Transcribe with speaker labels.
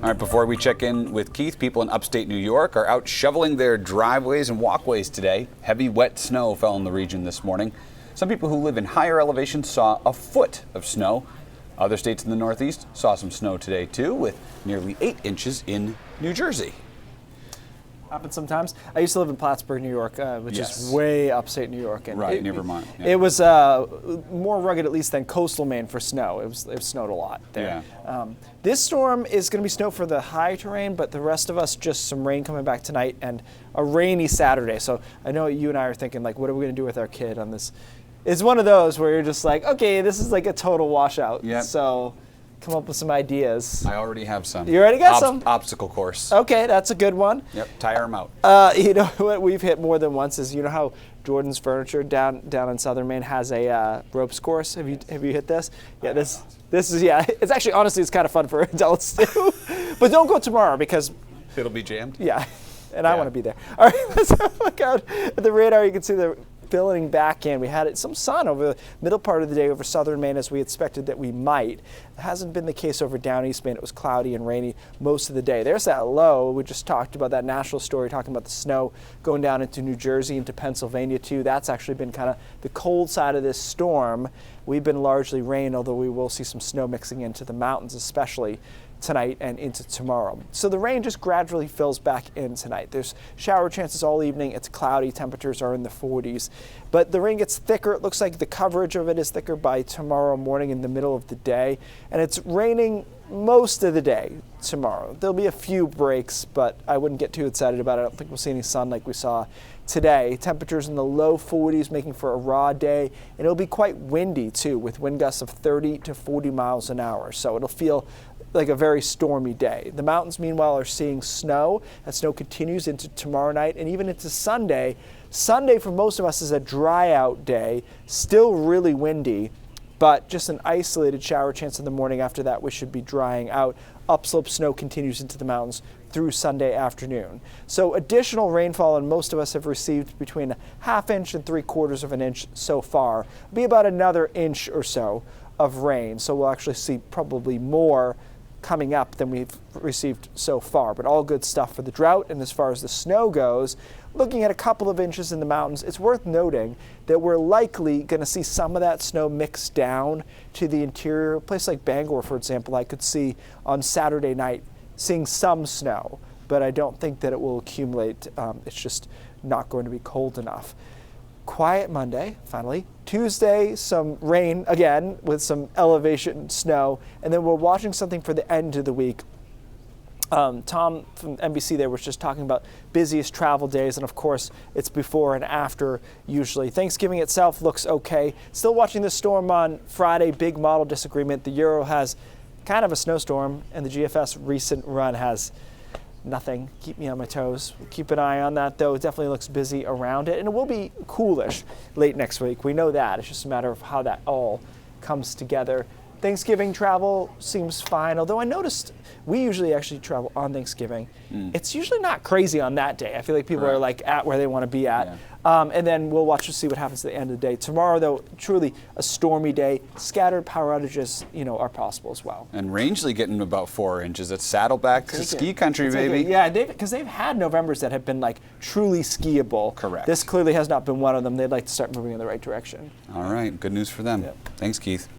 Speaker 1: All right, before we check in with Keith, people in upstate New York are out shoveling their driveways and walkways today. Heavy, wet snow fell in the region this morning. Some people who live in higher elevations saw a foot of snow. Other states in the Northeast saw some snow today, too, with nearly 8 inches in New Jersey.
Speaker 2: Happens sometimes. I used to live in Plattsburgh, New York, which is way upstate New York. And
Speaker 1: right, near Vermont. Yeah.
Speaker 2: It was more rugged, at least, than coastal Maine for snow. It snowed a lot there.
Speaker 1: Yeah.
Speaker 2: This storm is going to be snow for the high terrain, but the rest of us, just some rain coming back tonight and a rainy Saturday. So I know you and I are thinking, like, what are we going to do with our kid on this? It's one of those where you're just like, okay, this is like a total washout.
Speaker 1: Yep.
Speaker 2: So come up with some ideas.
Speaker 1: I already have some.
Speaker 2: You already got some?
Speaker 1: Obstacle course.
Speaker 2: Okay, that's a good one.
Speaker 1: Yep, tire them out.
Speaker 2: You know what we've hit more than once is, you know how Jordan's Furniture down in southern Maine has a ropes course? Have you hit this? Yeah, this is, yeah, it's actually, honestly, it's kind of fun for adults too. But don't go tomorrow because
Speaker 1: it'll be jammed.
Speaker 2: Yeah, and I want to be there. All right, let's have a look out at the radar. You can see the filling back in. We had some sun over the middle part of the day over southern Maine, as we expected that we might. It hasn't been the case over down east Maine. It was cloudy and rainy most of the day. There's that low. We just talked about that national story, talking about the snow going down into New Jersey, into Pennsylvania too. That's actually been kind of the cold side of this storm. We've been largely rain, although we will see some snow mixing into the mountains, especially tonight and into tomorrow. So the rain just gradually fills back in tonight. There's shower chances all evening. It's cloudy. Temperatures are in the 40s. But the rain gets thicker. It looks like the coverage of it is thicker by tomorrow morning in the middle of the day. And it's raining most of the day tomorrow. There'll be a few breaks, but I wouldn't get too excited about it. I don't think we'll see any sun like we saw today. Temperatures in the low 40s, making for a raw day. And it'll be quite windy too, with wind gusts of 30 to 40 miles an hour. So it'll feel like a very stormy day. The mountains, meanwhile, are seeing snow. That snow continues into tomorrow night and even into Sunday. Sunday for most of us is a dry out day, still really windy, but just an isolated shower chance in the morning. After that, we should be drying out. Upslope snow continues into the mountains through Sunday afternoon. So additional rainfall, and most of us have received between a ½ inch and 3/4 of an inch so far. It'll be about another inch or so of rain. So we'll actually see probably more coming up than we've received so far, but all good stuff for the drought. And as far as the snow goes, looking at a couple of inches in the mountains, it's worth noting that we're likely going to see some of that snow mix down to the interior. A place like Bangor, for example, I could see on Saturday night seeing some snow, but I don't think that it will accumulate. It's just not going to be cold enough. Quiet Monday, finally. Tuesday, some rain again with some elevation snow, and then we're watching something for the end of the week. Tom from NBC there was just talking about busiest travel days, and of course it's before and after usually. Thanksgiving itself looks okay. Still watching the storm on Friday, big model disagreement. The Euro has kind of a snowstorm, and the GFS recent run has nothing. Keep me on my toes. We'll keep an eye on that, though. It definitely looks busy around it, and it will be coolish late next week. We know that. It's just a matter of how that all comes together. Thanksgiving travel seems fine, although I noticed we usually actually travel on Thanksgiving. It's usually not crazy on that day. I feel like people are like at where they want to be at. Yeah. And then we'll watch to see what happens at the end of the day. Tomorrow, though, truly a stormy day. Scattered power outages, are possible as well.
Speaker 1: And Rangeley getting about 4 inches. It's Saddleback to ski country, baby.
Speaker 2: Yeah, because they've had Novembers that have been like truly skiable.
Speaker 1: Correct.
Speaker 2: This clearly has not been one of them. They'd like to start moving in the right direction.
Speaker 1: All right, good news for them.
Speaker 2: Yep.
Speaker 1: Thanks, Keith.